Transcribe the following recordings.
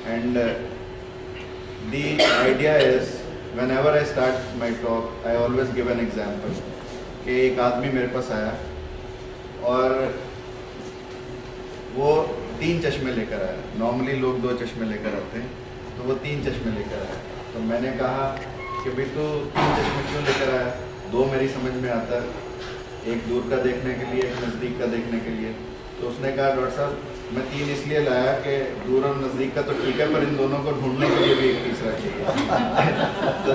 and the idea is whenever I start my talk I always give an example कि एक आदमी मेरे पास आया और वो 3 चश्मे लेकर आया। नॉर्मली लोग 2 चश्मे लेकर आते हैं, तो वो 3 चश्मे लेकर आया। तो मैंने कहा कि भाई तू 3 चश्मे क्यों लेकर आया? 2 मेरी समझ में आता है, एक दूर का देखने के लिए, एक नज़दीक का देखने के लिए। तो उसने कहा डॉक्टर साहब मैं 3 इसलिए लाया कि दूर और नज़दीक का तो ठीक है, पर इन दोनों को ढूंढने के लिए भी एक तीसरा चाहिए। तो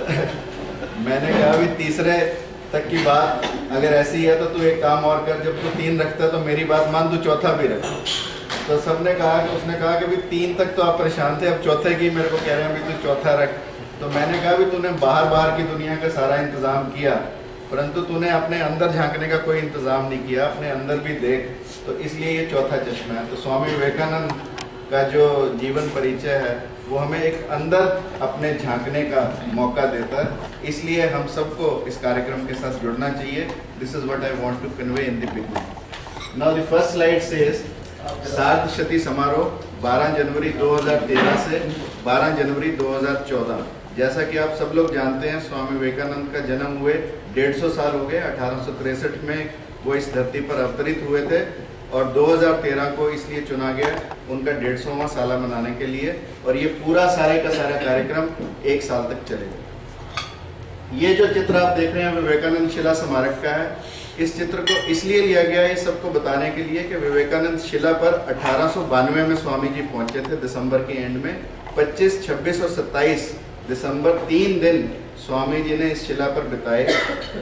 मैंने कहा भी तीसरे तक की बात अगर ऐसी है तो तू एक काम और कर, जब तू 3 रखता है तो मेरी बात मान, तू चौथा भी रख। तो सबने कहा कि उसने कहा कि भाई 3 तक तो आप परेशान थे, अब चौथे की मेरे को कह रहे हैं भी तू चौथा रख। तो मैंने कहा भी तूने बाहर की दुनिया का सारा इंतज़ाम किया, परंतु तूने अपने अंदर झांकने का कोई इंतज़ाम नहीं किया, अपने अंदर भी देख, तो इसलिए ये चौथा चश्मा है। तो स्वामी विवेकानंद का जो जीवन परिचय है वो हमें एक अंदर अपने झांकने का मौका देता है, इसलिए हम सबको इस कार्यक्रम के साथ जुड़ना चाहिए। This is what I want to convey in the beginning. Now the first slide says सार्धशती समारोह 12 जनवरी 2013 से 12 जनवरी 2014। जैसा कि आप सब लोग जानते हैं स्वामी विवेकानंद का जन्म हुए 150 साल हो गए। 1863 में वो इस धरती पर अवतरित हुए थे और 2013 को इसलिए चुना गया उनका 150वां साल मनाने के लिए, और ये पूरा सारे का सारा कार्यक्रम 1 साल तक चलेगा। ये जो चित्र आप देख रहे हैं विवेकानंद शिला स्मारक का है। इस चित्र को इसलिए लिया गया है सबको बताने के लिए कि विवेकानंद शिला पर 1892 में स्वामी जी पहुंचे थे दिसंबर के एंड में। 25, 26 और 27 दिसंबर 3 दिन स्वामी जी ने इस शिला पर बिताए,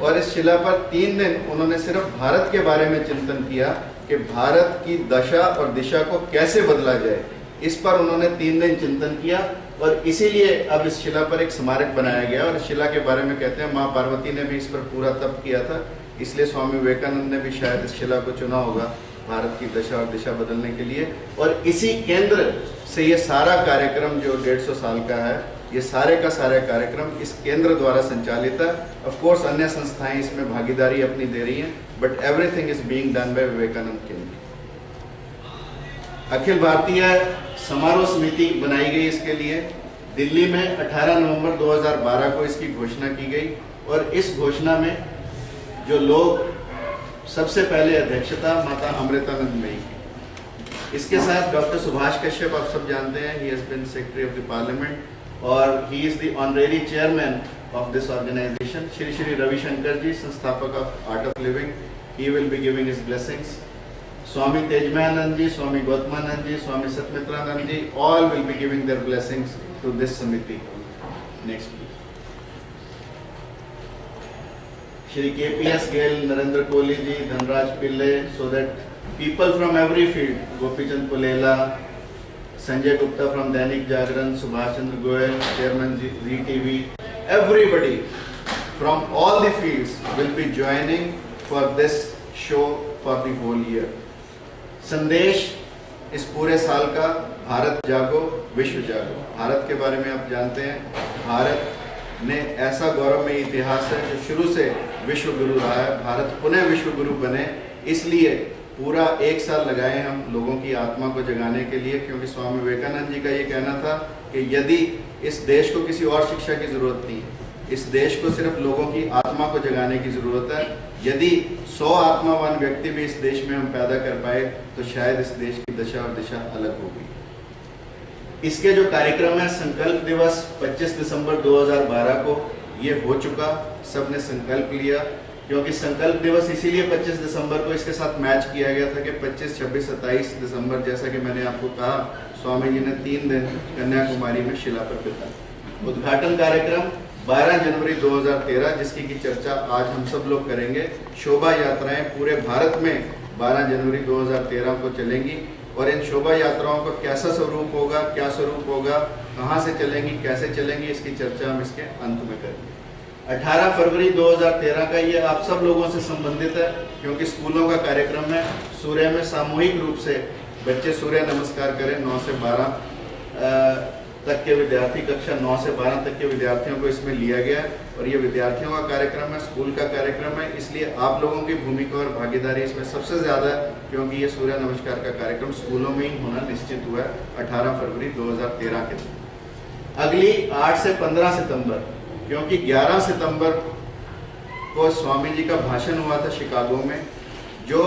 और इस शिला पर 3 दिन उन्होंने सिर्फ भारत के बारे में चिंतन किया कि भारत की दशा और दिशा को कैसे बदला जाए। इस पर उन्होंने 3 दिन चिंतन किया, और इसीलिए अब इस शिला पर एक स्मारक बनाया गया। और इस शिला के बारे में कहते हैं माँ पार्वती ने भी इस पर पूरा तप किया था, इसलिए स्वामी विवेकानंद ने भी शायद इस शिला को चुना होगा भारत की दशा और दिशा बदलने के लिए। और इसी केंद्र से ये सारा कार्यक्रम जो 150 साल का है, ये सारे का सारा कार्यक्रम इस केंद्र द्वारा संचालित है। ऑफ कोर्स अन्य संस्थाएं इसमें भागीदारी अपनी दे रही हैं, but everything is being done by Vivekananda Kendra. अखिल भारतीय समारोह समिति बनाई गई इसके लिए। दिल्ली में 18 नवंबर 2012 को इसकी घोषणा की गई, और इस घोषणा में जो लोग सबसे पहले अध्यक्षता माता अमृतानंद में की। इसके साथ डॉक्टर सुभाष कश्यप आप सब जानते हैं, he has been secretary of the parliament, और he is the honorary chairman of this organisation. Shri Shri Ravishankar ji, संस्थापक of art of living, he will be giving his blessings. Swami Tejmayanand ji, Swami Gautamanand ji, Swami Satmitranand ji, all will be giving their blessings to this समिति। Next please. Shri KPS Gill, Narendra Kohli ji, Dhanraj Pillay, so that people from every field, Gopichand Pullela, Sanjay Gupta from Dainik Jagran, Subhash Chandra Goyal, chairman Zee TV, everybody from all the fields will be joining for this show for the whole year. संदेश इस पूरे साल का भारत जागो विश्व जागो। भारत के बारे में आप जानते हैं, भारत ने ऐसा गौरवमय इतिहास है जो शुरू से विश्व गुरु रहा है। भारत पुनः विश्व गुरु बने, इसलिए पूरा 1 साल लगाए हम लोगों की आत्मा को जगाने के लिए, क्योंकि स्वामी विवेकानंद जी का ये कहना था कि यदि इस देश को किसी और शिक्षा की जरूरत नहीं है, इस देश को सिर्फ लोगों की आत्मा को जगाने की जरूरत है। यदि 100 आत्मावान व्यक्ति भी इस देश में हम पैदा कर पाए तो शायद इस देश की दशा और दिशा अलग होगी। इसके जो कार्यक्रम है, संकल्प दिवस 25 दिसंबर 2012 को ये हो चुका, सबने संकल्प लिया, क्योंकि संकल्प दिवस इसीलिए 25 दिसंबर को इसके साथ मैच किया गया था कि 25, 26, 27 दिसंबर, जैसा कि मैंने आपको कहा, स्वामी जी ने 3 दिन कन्याकुमारी में शिला पर बिताए। उद्घाटन कार्यक्रम 12 जनवरी 2013, जिसकी की चर्चा आज हम सब लोग करेंगे। शोभा यात्राएं पूरे भारत में 12 जनवरी 2013 को चलेंगी, और इन शोभा यात्राओं का कैसा स्वरूप होगा, क्या स्वरूप होगा, कहाँ से चलेंगी, कैसे चलेंगी, इसकी चर्चा हम इसके अंत में करेंगे। 18 फरवरी 2013 का ये आप सब लोगों से संबंधित है, क्योंकि स्कूलों का कार्यक्रम है। सूर्य में सामूहिक रूप से बच्चे सूर्य नमस्कार करें 9 से 12। तक के विद्यार्थी, कक्षा 9 से 12 तक के विद्यार्थियों को इसमें लिया गया और ये विद्यार्थियों का कार्यक्रम है, स्कूल का कार्यक्रम है, इसलिए आप लोगों की भूमिका और भागीदारी इसमें सबसे ज़्यादा है, क्योंकि ये सूर्य नमस्कार का कार्यक्रम स्कूलों में ही होना निश्चित हुआ है 18 फरवरी 2013 के दिन। अगली 8 से 15 सितंबर, क्योंकि 11 सितंबर को स्वामी जी का भाषण हुआ था शिकागो में, जो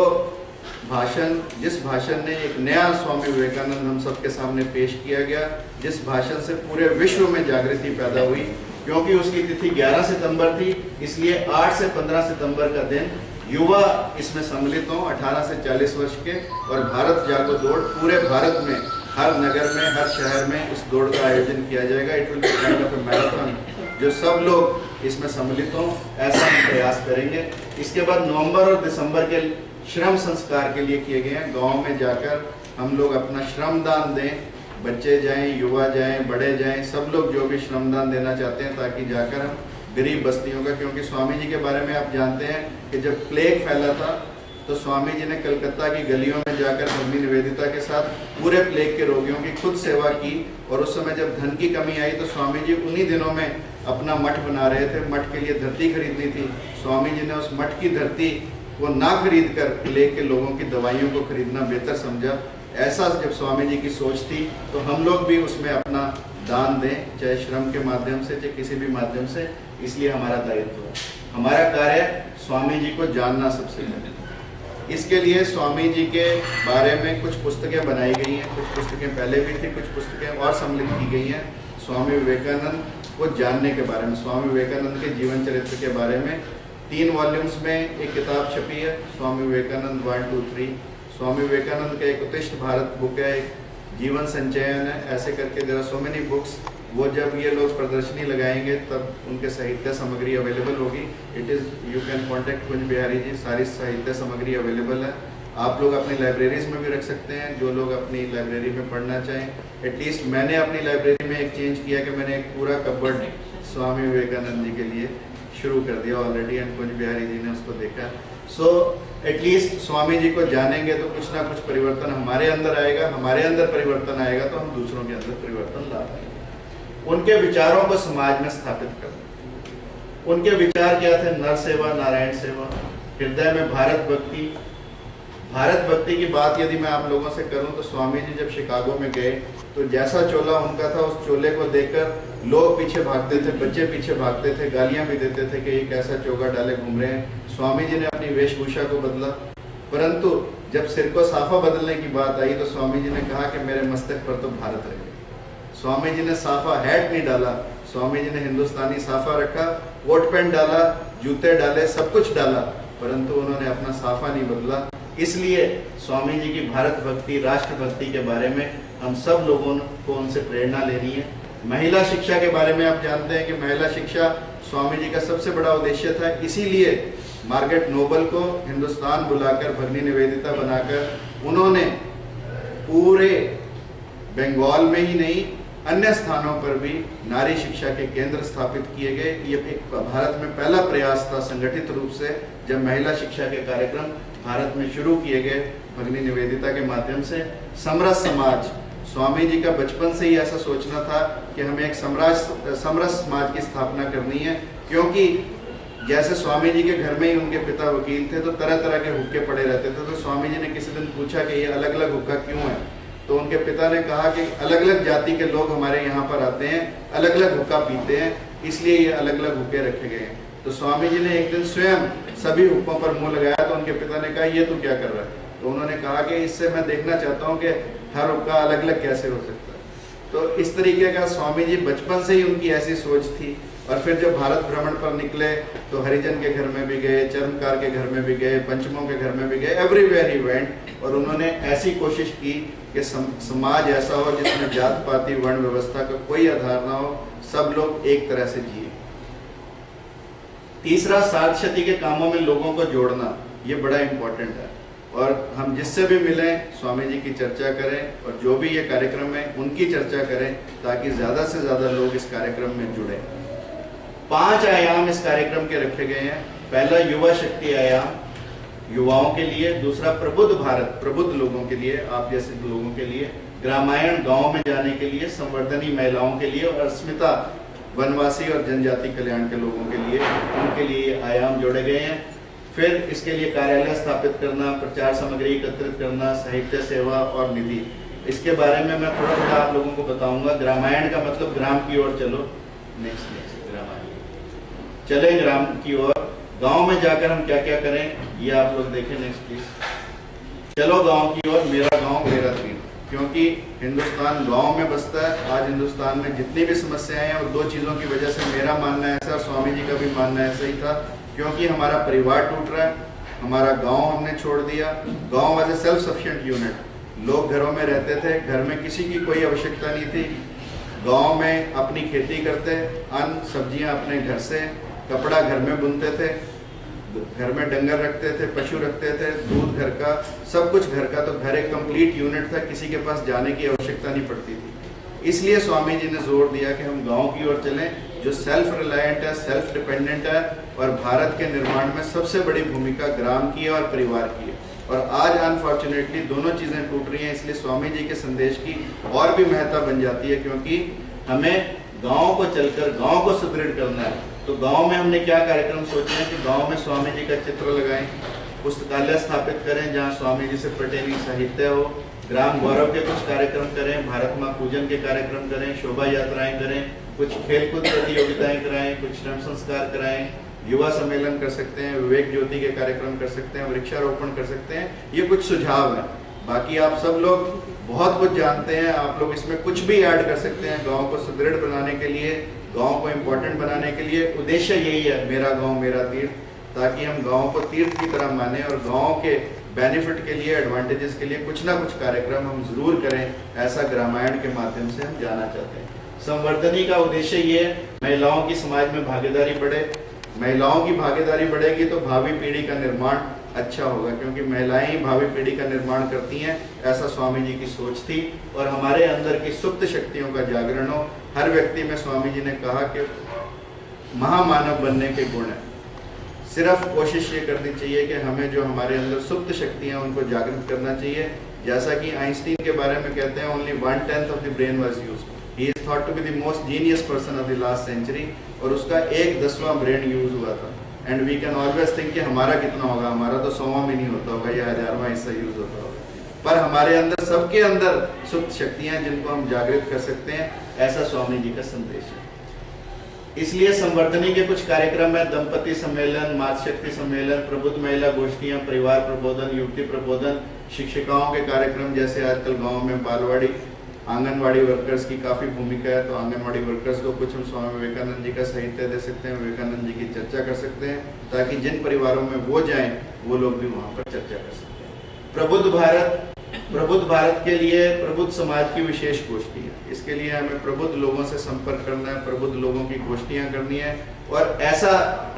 जिस भाषण ने एक नया स्वामी विवेकानंद हम सबके सामने पेश किया गया, जिस भाषण से पूरे विश्व में जागृति पैदा हुई, क्योंकि उसकी तिथि 11 सितंबर थी, इसलिए 8 से 15 सितंबर का दिन युवा इसमें सम्मिलित हों 18 से 40 वर्ष के, और भारत जागो दौड़ पूरे भारत में, हर नगर में, हर शहर में इस दौड़ का आयोजन किया जाएगा। It will be kind of A marathon, जो सब लोग इसमें सम्मिलित हों, ऐसा हम प्रयास करेंगे। इसके बाद नवंबर और दिसंबर के श्रम संस्कार के लिए किए गए हैं। गांव में जाकर हम लोग अपना श्रमदान दें, बच्चे जाएं, युवा जाएं, बड़े जाएं, सब लोग जो भी श्रमदान देना चाहते हैं, ताकि जाकर हम गरीब बस्तियों का, क्योंकि स्वामी जी के बारे में आप जानते हैं कि जब प्लेग फैला था तो स्वामी जी ने कलकत्ता की गलियों में जाकर भगनी निवेदिता के साथ पूरे प्लेग के रोगियों की खुद सेवा की, और उस समय जब धन की कमी आई तो स्वामी जी उन्हीं दिनों में अपना मठ बना रहे थे। मठ के लिए धरती खरीदनी थी, स्वामी जी ने उस मठ की धरती को ना खरीद कर प्लेग के लोगों की दवाइयों को खरीदना बेहतर समझा। ऐसा जब स्वामी जी की सोच थी तो हम लोग भी उसमें अपना दान दें, चाहे श्रम के माध्यम से, चाहे किसी भी माध्यम से, इसलिए हमारा दायित्व है। हमारा कार्य स्वामी जी को जानना सबसे पहले। इसके लिए स्वामी जी के बारे में कुछ पुस्तकें बनाई गई हैं, कुछ पुस्तकें पहले भी थी, कुछ पुस्तकें और सम्मिलित की गई हैं स्वामी विवेकानंद को जानने के बारे में, स्वामी विवेकानंद के जीवन चरित्र के बारे में। 3 वॉल्यूम्स में एक किताब छपी है, स्वामी विवेकानंद 1, 2, 3। स्वामी विवेकानंद का एक उत्कृष्ट भारत बुक है, एक जीवन संचयन है, ऐसे करके there are so many books. वो जब ये लोग प्रदर्शनी लगाएंगे तब उनके साहित्य सामग्री अवेलेबल होगी। It is, you can contact Kunj Bihari ji, सारी साहित्य सामग्री अवेलेबल है। आप लोग अपनी लाइब्रेरीज में भी रख सकते हैं, जो लोग अपनी लाइब्रेरी में पढ़ना चाहें। एटलीस्ट मैंने अपनी लाइब्रेरी में एक चेंज किया कि मैंने एक पूरा कबर्ड स्वामी विवेकानंद जी के लिए शुरू कर दिया ऑलरेडी, एंड कुंज बिहारी जी ने उसको देखा। सो एटलीस्ट स्वामी जी को जानेंगे तो कुछ ना कुछ परिवर्तन हमारे अंदर आएगा, हमारे अंदर परिवर्तन आएगा तो हम दूसरों के अंदर परिवर्तन ला पाएंगे। उनके विचारों को समाज में स्थापित करना। उनके विचार क्या थे? नर सेवा, नारायण सेवा, हृदय में भारत भक्ति। भारत भक्ति की बात यदि मैं आप लोगों से करूं तो स्वामी जी जब शिकागो में गए तो जैसा चोला उनका था, उस चोले को देखकर लोग पीछे भागते थे, बच्चे पीछे भागते थे, गालियां भी देते थे कि ये कैसा चोगा डाले घूम रहे हैं। स्वामी जी ने अपनी वेशभूषा को बदला, परंतु जब सिर को साफा बदलने की बात आई तो स्वामी जी ने कहा कि मेरे मस्तक पर तो भारत रहे। स्वामी जी ने साफा हैट नहीं डाला, स्वामी जी ने हिंदुस्तानी साफा रखा, कोट पैंट डाला, जूते डाले, सब कुछ डाला, परंतु उन्होंने अपना साफा नहीं बदला। इसलिए स्वामी जी की भारत भक्ति, राष्ट्र भक्ति के बारे में हम सब लोगों को उनसे प्रेरणा लेनी है। महिला शिक्षा के बारे में आप जानते हैं कि महिला शिक्षा स्वामी जी का सबसे बड़ा उद्देश्य था, इसीलिए मार्गारेट नोबल को हिंदुस्तान बुलाकर भगनी निवेदिता बनाकर उन्होंने पूरे बंगाल में ही नहीं अन्य स्थानों पर भी नारी शिक्षा के केंद्र स्थापित किए गए। ये एक भारत में पहला प्रयास था संगठित रूप से, जब महिला शिक्षा के कार्यक्रम भारत में शुरू किए गए भगनी निवेदिता के माध्यम से। समरस समाज, स्वामी जी का बचपन से ही ऐसा सोचना था कि हमें एक समरस समाज की स्थापना करनी है, क्योंकि जैसे स्वामी जी के घर में ही उनके पिता वकील थे तो तरह तरह के हुक्के पड़े रहते थे। तो स्वामी जी ने किसी दिन पूछा कि ये अलग अलग हुक्का क्यों है, तो उनके पिता ने कहा कि अलग अलग जाति के लोग हमारे यहाँ पर आते हैं, अलग अलग हुक्का पीते हैं, इसलिए ये अलग अलग हुक्के रखे गए हैं। तो स्वामी जी ने एक दिन स्वयं सभी हुक्कों पर मुंह लगाया तो उनके पिता ने कहा ये तू क्या कर रहा है? तो उन्होंने कहा कि इससे मैं देखना चाहता हूँ कि हर हुक्का अलग अलग कैसे हो सकता है। तो इस तरीके का स्वामी जी बचपन से ही उनकी ऐसी सोच थी। और फिर जब भारत भ्रमण पर निकले तो हरिजन के घर में भी गए, चर्मकार के घर में भी गए, पंचमों के घर में भी गए, एवरीवेयर ही वेंट। और उन्होंने ऐसी कोशिश की कि समाज ऐसा हो जिसमें जात पाति वर्ण व्यवस्था का कोई आधार ना हो, सब लोग एक तरह से जिए। तीसरा, सार्थशती के कामों में लोगों को जोड़ना, ये बड़ा इंपॉर्टेंट है। और हम जिससे भी मिलें स्वामी जी की चर्चा करें, और जो भी ये कार्यक्रम है उनकी चर्चा करें, ताकि ज्यादा से ज्यादा लोग इस कार्यक्रम में जुड़े। 5 आयाम इस कार्यक्रम के रखे गए हैं। पहला युवा शक्ति आयाम, युवाओं के लिए। दूसरा प्रबुद्ध भारत, प्रबुद्ध लोगों के लिए, आप जैसे लोगों के लिए। ग्रामायण गांव में जाने के लिए, संवर्धनी महिलाओं के लिए, और अस्मिता वनवासी और जनजाति कल्याण के लोगों के लिए, उनके लिए आयाम जोड़े गए हैं। फिर इसके लिए कार्यालय स्थापित करना, प्रचार सामग्री एकत्रित करना, साहित्य सेवा और निधि। इसके बारे में मैं थोड़ा थोड़ा आप लोगों को बताऊंगा। ग्रामायण का मतलब ग्राम की ओर चलो। नेक्स्ट ग्रामायण चले ग्राम की ओर। गांव में जाकर हम क्या क्या करें ये आप लोग देखें। Next please. चलो गांव की ओर, मेरा गांव मेरा तीर। क्योंकि हिंदुस्तान गांव में बसता है। आज हिंदुस्तान में जितनी भी समस्याएं हैं, और दो चीजों की वजह से मेरा मानना ऐसा, और स्वामी जी का भी मानना ऐसा ही था। क्योंकि हमारा परिवार टूट रहा है, हमारा गांव हमने छोड़ दिया। गांव was a self sufficient unit. लोग घरों में रहते थे, घर में किसी की कोई आवश्यकता नहीं थी। गांव में अपनी खेती करते, अन्न सब्जियां अपने घर से, कपड़ा घर में बुनते थे, घर में डंगर रखते थे, पशु रखते थे, दूध घर का, सब कुछ घर का। तो घर एक कंप्लीट यूनिट था, किसी के पास जाने की आवश्यकता नहीं पड़ती थी। इसलिए स्वामी जी ने जोर दिया कि हम गांव की ओर चलें, जो सेल्फ रिलायंट है, सेल्फ डिपेंडेंट है, और भारत के निर्माण में सबसे बड़ी भूमिका ग्राम की है और परिवार की है। और आज अनफॉर्चुनेटली दोनों चीजें टूट रही हैं। इसलिए स्वामी जी के संदेश की और भी महत्ता बन जाती है, क्योंकि हमें गांव को चलकर गांव को सुदृढ़ करना है। तो गांव में हमने क्या कार्यक्रम सोचे हैं कि गांव में स्वामी जी का चित्र लगाएं, पुस्तकालय स्थापित करें जहां स्वामी जी से पर्टेनिंग साहित्य हो, ग्राम गौरव के कुछ कार्यक्रम करें, भारत माँ पूजन के कार्यक्रम करें, शोभा यात्राएं करें, कुछ खेलकूद प्रतियोगिताएं कराएं, कुछ श्रम संस्कार कराएं, युवा सम्मेलन कर सकते हैं, विवेक ज्योति के कार्यक्रम कर सकते हैं, वृक्षारोपण कर सकते हैं। ये कुछ सुझाव है। बाकी आप सब लोग बहुत कुछ जानते हैं, आप लोग इसमें कुछ भी ऐड कर सकते हैं। गांव को सुदृढ़ बनाने के लिए, गांव को इम्पोर्टेंट बनाने के लिए उद्देश्य यही है, मेरा गांव मेरा तीर्थ, ताकि हम गांव को तीर्थ की तरह माने और गांव के बेनिफिट के लिए, एडवांटेजेस के लिए कुछ ना कुछ कार्यक्रम हम जरूर करें। ऐसा ग्रामायण के माध्यम से हम जाना चाहते हैं। संवर्धनी का उद्देश्य ये है, महिलाओं की समाज में भागीदारी बढ़े। महिलाओं की भागीदारी बढ़ेगी तो भावी पीढ़ी का निर्माण अच्छा होगा, क्योंकि महिलाएं ही भावी पीढ़ी का निर्माण करती हैं। ऐसा स्वामी जी की सोच थी। और हमारे अंदर की सुप्त शक्तियों का जागरण हो। हर व्यक्ति में स्वामी जी ने कहा कि महामानव बनने के गुण है। सिर्फ कोशिश ये करनी चाहिए कि हमें जो हमारे अंदर सुप्त शक्तियां उनको जागृत करना चाहिए। जैसा कि आइंस्टीन के बारे में कहते हैं, only 1/10 of the brain was used. He is thought to be the most genius person of the last century, और उसका 1/10वां ब्रेन यूज हुआ था। And we can always think कि हमारा कितना होगा, हमारा तो 100वां भी नहीं होता होगा या 1000वां हिस्सा यूज होता होगा। पर हमारे अंदर, सबके अंदर सुप्त शक्तियां जिनको हम जागृत कर सकते हैं। ऐसा स्वामी जी का संदेश है। इसलिए संवर्धनी के कुछ कार्यक्रम है, दंपति सम्मेलन, मातृशक्ति सम्मेलन, प्रबुद्ध महिला गोष्ठियां, परिवार प्रबोधन, युवती प्रबोधन, शिक्षिकाओं के कार्यक्रम, जैसे आजकल गांव में बालवाड़ी, आंगनवाड़ी वर्कर्स की काफी भूमिका है। तो आंगनवाड़ी वर्कर्स को कुछ हम स्वामी विवेकानंद जी का साहित्य दे सकते हैं, विवेकानंद जी की चर्चा कर सकते हैं, ताकि जिन परिवारों में वो जाएं वो लोग भी वहां पर चर्चा कर सकते हैं। प्रबुद्ध भारत, प्रबुद्ध भारत के लिए प्रबुद्ध समाज की विशेष गोष्ठी है। इसके लिए हमें प्रबुद्ध लोगों से संपर्क करना है, प्रबुद्ध लोगों की गोष्ठियां करनी है। और ऐसा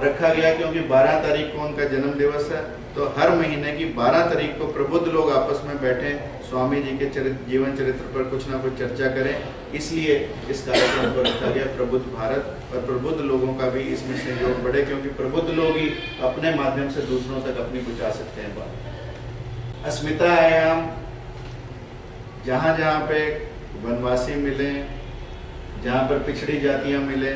रखा गया क्योंकि 12 तारीख को उनका जन्म दिवस है, तो हर महीने की 12 तारीख को प्रबुद्ध लोग आपस में बैठे, स्वामी जी के जीवन चरित्र पर कुछ ना कुछ चर्चा करें। इसलिए इस कार्यक्रम को रखा गया प्रबुद्ध भारत। और प्रबुद्ध लोगों का भी इसमें सहयोग बढ़े, क्योंकि प्रबुद्ध लोग ही अपने माध्यम से दूसरों तक अपनी पहुंचा सकते हैं बात। अस्मिता आयाम, जहाँ जहाँ पे वनवासी मिले, जहाँ पर पिछड़ी जातियाँ मिले,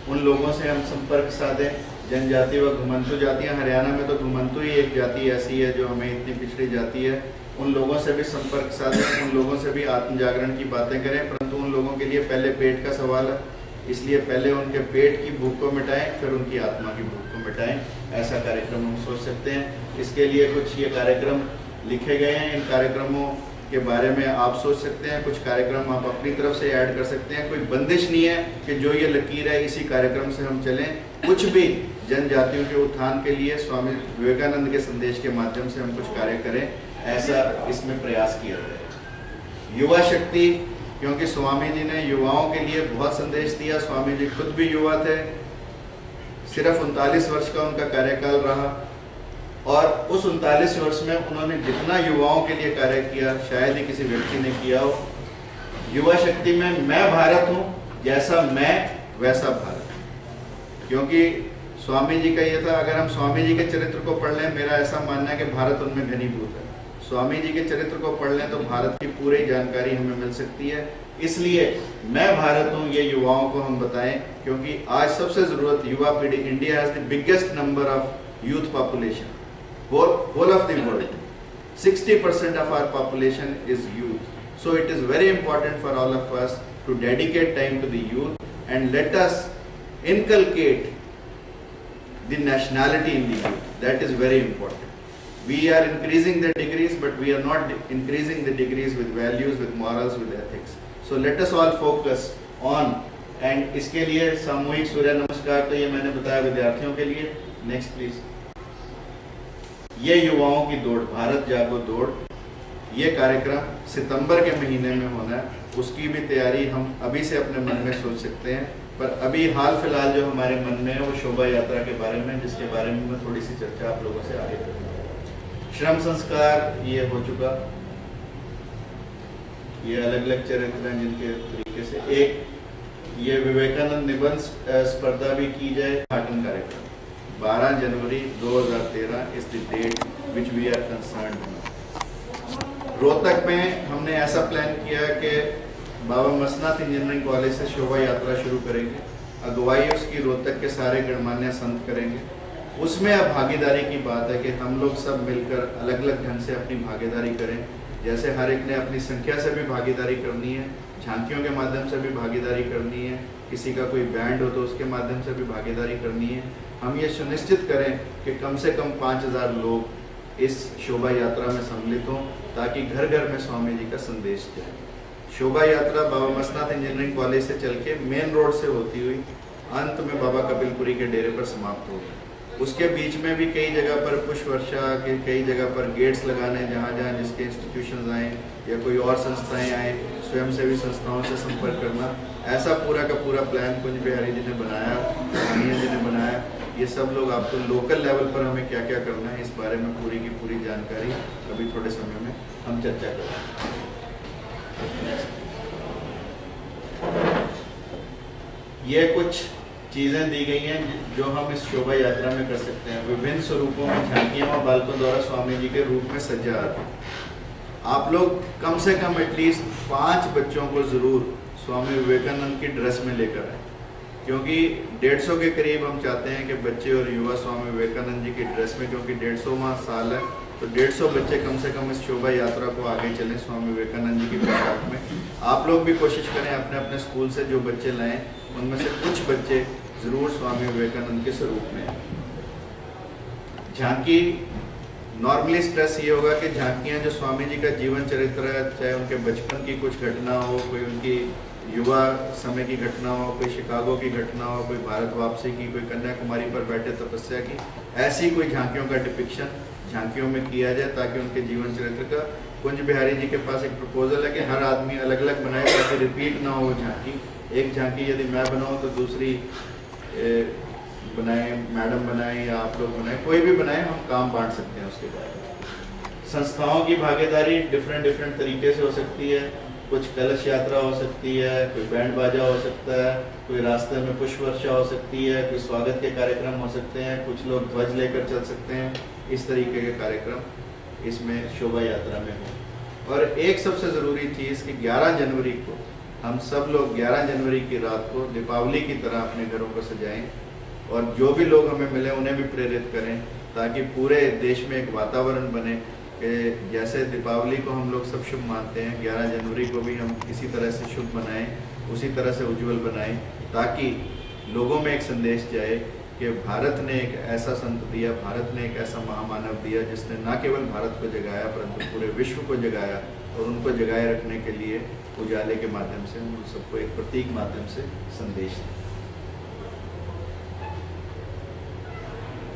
उन लोगों से हम संपर्क साधें। जनजाति व घुमंतु जातियाँ, हरियाणा में तो घुमंतु ही एक जाति ऐसी है जो हमें इतनी पिछड़ी जाती है। उन लोगों से भी संपर्क साधें, उन लोगों से भी आत्म जागरण की बातें करें। परंतु उन लोगों के लिए पहले पेट का सवाल है, इसलिए पहले उनके पेट की भूख को मिटाएं, फिर उनकी आत्मा की भूख को मिटाएं। ऐसा कार्यक्रम हम सोच सकते हैं। इसके लिए कुछ ये कार्यक्रम लिखे गए हैं। इन कार्यक्रमों के बारे में आप सोच सकते हैं। कुछ कार्यक्रम आप अपनी तरफ से ऐड कर सकते हैं। कोई बंदिश नहीं है कि जो ये लकीर है इसी कार्यक्रम से हम चलें। कुछ भी जनजातियों के उत्थान के लिए स्वामी विवेकानंद के संदेश के माध्यम से हम कुछ कार्य करें, ऐसा इसमें प्रयास किया जाए। युवा शक्ति, क्योंकि स्वामी जी ने युवाओं के लिए बहुत संदेश दिया। स्वामी जी खुद भी युवा थे, सिर्फ 39 वर्ष का उनका कार्यकाल रहा, और उस 39 वर्ष में उन्होंने जितना युवाओं के लिए कार्य किया शायद ही किसी व्यक्ति ने किया हो। युवा शक्ति में मैं भारत हूँ, जैसा मैं वैसा भारत। क्योंकि स्वामी जी का ये था, अगर हम स्वामी जी के चरित्र को पढ़ लें, मेरा ऐसा मानना है कि भारत उनमें घनीभूत है। स्वामी जी के चरित्र को पढ़ लें तो भारत की पूरी जानकारी हमें मिल सकती है। इसलिए मैं भारत हूँ ये युवाओं को हम बताएं, क्योंकि आज सबसे जरूरत युवा पीढ़ी। India has the biggest number of youth population whole of the world. 60% of our population is youth. So it is very important for all of us to dedicate time to the youth and let us inculcate the nationality in the youth. That is very important. We are increasing the degrees, but we are not increasing the degrees with values, with morals, with ethics. So let us all focus on, and इसके लिए सामूहिक सूर्य नमस्कार तो ये मैंने बताया विद्यार्थियों के लिए। Next please. ये युवाओं की दौड़, भारत जागो दौड़, ये कार्यक्रम सितंबर के महीने में होना है। उसकी भी तैयारी हम अभी से अपने मन में सोच सकते हैं, पर अभी हाल फिलहाल जो हमारे मन में है वो शोभा यात्रा के बारे में, जिसके बारे में मैं थोड़ी सी चर्चा आप लोगों से आगे करूँगा। श्रम संस्कार ये हो चुका, ये अलग अलग चरित्र हैं जिनके तरीके से। एक ये विवेकानंद निबंध स्पर्धा भी की जाए। उद्घाटन कार्यक्रम 12 January 2013 is the date which we are concerned. Rohtak में हमने ऐसा प्लान किया कि बाबा मसनाथ इंजीनियरिंग कॉलेज से शोभा यात्रा शुरू करेंगे। अगुवाई उसकी रोहतक के सारे गणमान्य संत करेंगे। उसमें अब भागीदारी की बात है कि हम लोग सब मिलकर अलग अलग ढंग से अपनी भागीदारी करें। जैसे हर एक ने अपनी संख्या से भी भागीदारी करनी है, झांकियों के माध्यम से भी भागीदारी करनी है, किसी का कोई बैंड हो तो उसके माध्यम से भी भागीदारी करनी है। हम ये सुनिश्चित करें कि कम से कम 5000 लोग इस शोभा यात्रा में सम्मिलित हों, ताकि घर घर में स्वामी जी का संदेश जाए। शोभा यात्रा बाबा मसनाथ इंजीनियरिंग कॉलेज से चल के मेन रोड से होती हुई अंत में बाबा कपिलपुरी के डेरे पर समाप्त होगी। उसके बीच में भी कई जगह पर पुष्प वर्षा के कई जगह पर गेट्स लगाने, जहाँ जहाँ जिसके इंस्टीट्यूशंस आए या कोई और संस्थाएं आए, स्वयंसेवी संस्थाओं से संपर्क करना, ऐसा पूरा का पूरा प्लान कुंज बिहारी जी ने बनाया, रानिया जी ने बनाया। ये सब लोग आपको लोकल लेवल पर हमें क्या क्या करना है इस बारे में पूरी की पूरी जानकारी अभी थोड़े समय में हम चर्चा करेंगे। ये कुछ चीज़ें दी गई हैं जो हम इस शोभा यात्रा में कर सकते हैं। विभिन्न स्वरूपों में झांकियों और बालकों द्वारा स्वामी जी के रूप में सज्जा आती है। आप लोग कम से कम एटलीस्ट 5 बच्चों को ज़रूर स्वामी विवेकानंद की ड्रेस में लेकर आए, क्योंकि 150 के करीब हम चाहते हैं कि बच्चे और युवा स्वामी विवेकानंद जी की ड्रेस में, क्योंकि 150वां साल है तो 150 बच्चे कम से कम इस शोभा यात्रा को आगे चलें स्वामी विवेकानंद जी की पोशाक में। आप लोग भी कोशिश करें अपने अपने स्कूल से जो बच्चे लाएं उनमें से कुछ बच्चे जरूर स्वामी विवेकानंद के स्वरूप में। झांकी नॉर्मली स्ट्रेस ये होगा कि झांकियाँ जो स्वामी जी का जीवन चरित्र है, चाहे उनके बचपन की कुछ घटना हो, कोई उनकी युवा समय की घटना हो, कोई शिकागो की घटना हो, कोई भारत वापसी की, कोई कन्याकुमारी पर बैठे तपस्या की, ऐसी कोई झांकियों का डिपिक्शन झांकियों में किया जाए ताकि उनके जीवन चरित्र का। कुंज बिहारी जी के पास एक प्रपोजल है कि हर आदमी अलग अलग बनाए ताकि रिपीट ना हो झांकी। एक झांकी यदि मैं बनाऊँ तो दूसरी बनाए, मैडम बनाए या आप लोग बनाए, कोई भी बनाए, हम काम बांट सकते हैं उसके बारे में। संस्थाओं की भागीदारी डिफरेंट तरीके से हो सकती है। कुछ कलश यात्रा हो सकती है, कोई बैंड बाजा हो सकता है, कोई रास्ते में पुष्प वर्षा हो सकती है, कोई स्वागत के कार्यक्रम हो सकते हैं, कुछ लोग ध्वज लेकर चल सकते हैं। इस तरीके के कार्यक्रम इसमें शोभा यात्रा में हो। और एक सबसे ज़रूरी चीज़ कि 11 जनवरी को हम सब लोग 11 जनवरी की रात को दीपावली की तरह अपने घरों को सजाएं, और जो भी लोग हमें मिले उन्हें भी प्रेरित करें, ताकि पूरे देश में एक वातावरण बने कि जैसे दीपावली को हम लोग सब शुभ मानते हैं, 11 जनवरी को भी हम इसी तरह से शुभ बनाएं, उसी तरह से उज्जवल बनाएं, ताकि लोगों में एक संदेश जाए कि भारत ने एक ऐसा संत दिया, भारत ने एक ऐसा महामानव दिया जिसने न केवल भारत को जगाया परंतु पूरे विश्व को जगाया, और उनको जगाए रखने के लिए उजाले के माध्यम से हम सबको एक प्रतीक माध्यम से संदेश दें।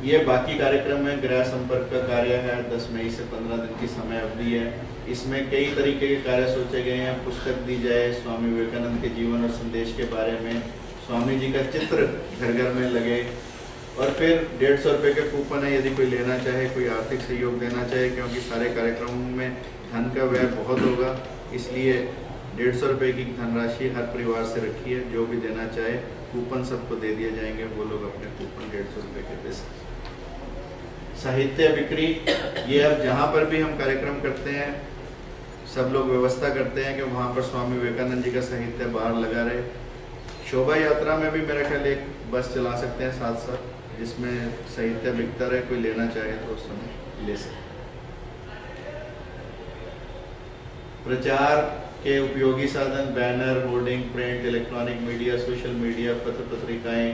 ये बाकी कार्यक्रम है। गृह संपर्क का कार्य है, 10 मई से 15 दिन की समय अवधि है। इसमें कई तरीके के कार्य सोचे गए हैं। पुस्तक दी जाए स्वामी विवेकानंद के जीवन और संदेश के बारे में, स्वामी जी का चित्र घर घर में लगे, और फिर 150 रुपये के कूपन है, यदि कोई लेना चाहे, कोई आर्थिक सहयोग देना चाहे, क्योंकि सारे कार्यक्रमों में धन का व्यय बहुत होगा, इसलिए 150 रुपये की धनराशि हर परिवार से रखी है। जो भी देना चाहे कूपन सबको दे दिए जाएंगे, वो लोग अपने कूपन 150 रुपये के दे सकते। साहित्य बिक्री, ये अब जहाँ पर भी हम कार्यक्रम करते हैं सब लोग व्यवस्था करते हैं कि वहाँ पर स्वामी विवेकानंद जी का साहित्य बाहर लगा रहे। शोभा यात्रा में भी मेरा ख्याल एक बस चला सकते हैं साथ साथ, जिसमें साहित्य बिकता रहे, कोई लेना चाहे तो उस समय ले सकते। प्रचार के उपयोगी साधन banner, hoarding, print, electronic media, social media, पत्र पत्रिकाएं,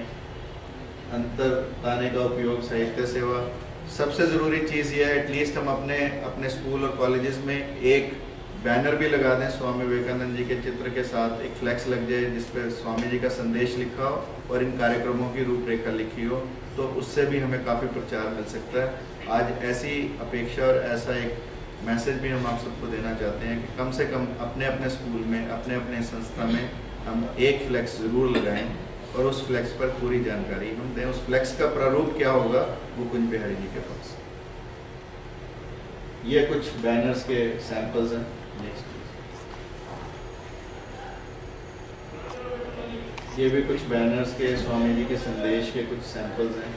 अंतर ताने का उपयोग, साहित्य सेवा। सबसे ज़रूरी चीज़ ये है एटलीस्ट हम अपने स्कूल और कॉलेजेस में एक बैनर भी लगा दें स्वामी विवेकानंद जी के चित्र के साथ, एक फ्लैक्स लग जाए जिस पर स्वामी जी का संदेश लिखा हो और इन कार्यक्रमों की रूपरेखा लिखी हो, तो उससे भी हमें काफ़ी प्रचार मिल सकता है। आज ऐसी अपेक्षा और ऐसा एक मैसेज भी हम आप सबको देना चाहते हैं कि कम से कम अपने अपने स्कूल में, अपने अपने संस्था में हम एक फ्लैक्स ज़रूर लगाएं और उस फ्लैक्स पर पूरी जानकारी हम दें। उस फ्लैक्स का प्रारूप क्या होगा वो कुंज बिहारी जी के पास। ये कुछ बैनर्स के सैंपल्स हैं। नेक्स्ट, ये भी कुछ बैनर्स के स्वामी जी के संदेश के कुछ सैंपल्स हैं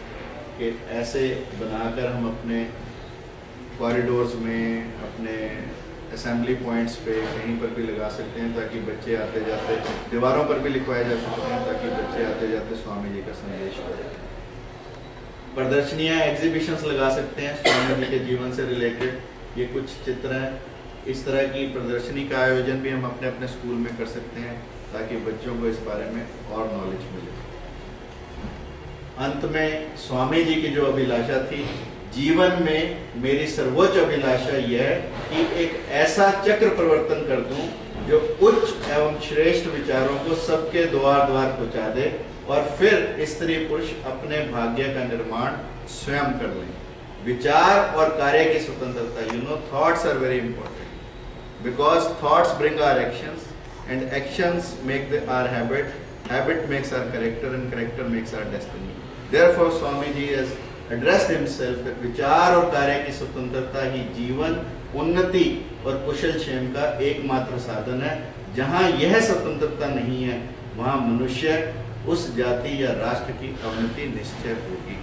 कि ऐसे बनाकर हम अपने कॉरिडोर्स में, अपने असेंबली पॉइंट्स पे कहीं पर भी लगा सकते हैं ताकि बच्चे आते जाते, दीवारों पर भी लिखवाए जा सकते हैं ताकि बच्चे आते जाते स्वामी जी का संदेश पढ़ें। प्रदर्शनियाँ, एग्जीबिशंस लगा सकते हैं स्वामी जी के जीवन से रिलेटेड। ये कुछ चित्र हैं। इस तरह की प्रदर्शनी का आयोजन भी हम अपने अपने स्कूल में कर सकते हैं ताकि बच्चों को इस बारे में और नॉलेज मिले। अंत में स्वामी जी की जो अभिलाषा थी, जीवन में मेरी सर्वोच्च अभिलाषा यह है कि एक ऐसा चक्र परिवर्तन कर दूं जो उच्च एवं श्रेष्ठ विचारों को सबके द्वार द्वार पहुंचा दे और फिर स्त्री पुरुष अपने भाग्य का निर्माण स्वयं कर लें। विचार और कार्य की स्वतंत्रता, thoughts are very important because thoughts bring our actions and actions make our habit, habit makes our character and character makes our destiny. Therefore Swami ji has addressed himself that विचार और कार्य की स्वतंत्रता ही जीवन, उन्नति और कुशल क्षेम का एकमात्र साधन है। जहाँ यह स्वतंत्रता नहीं है वहाँ मनुष्य, उस जाति या राष्ट्र की अवनति निश्चय होगी।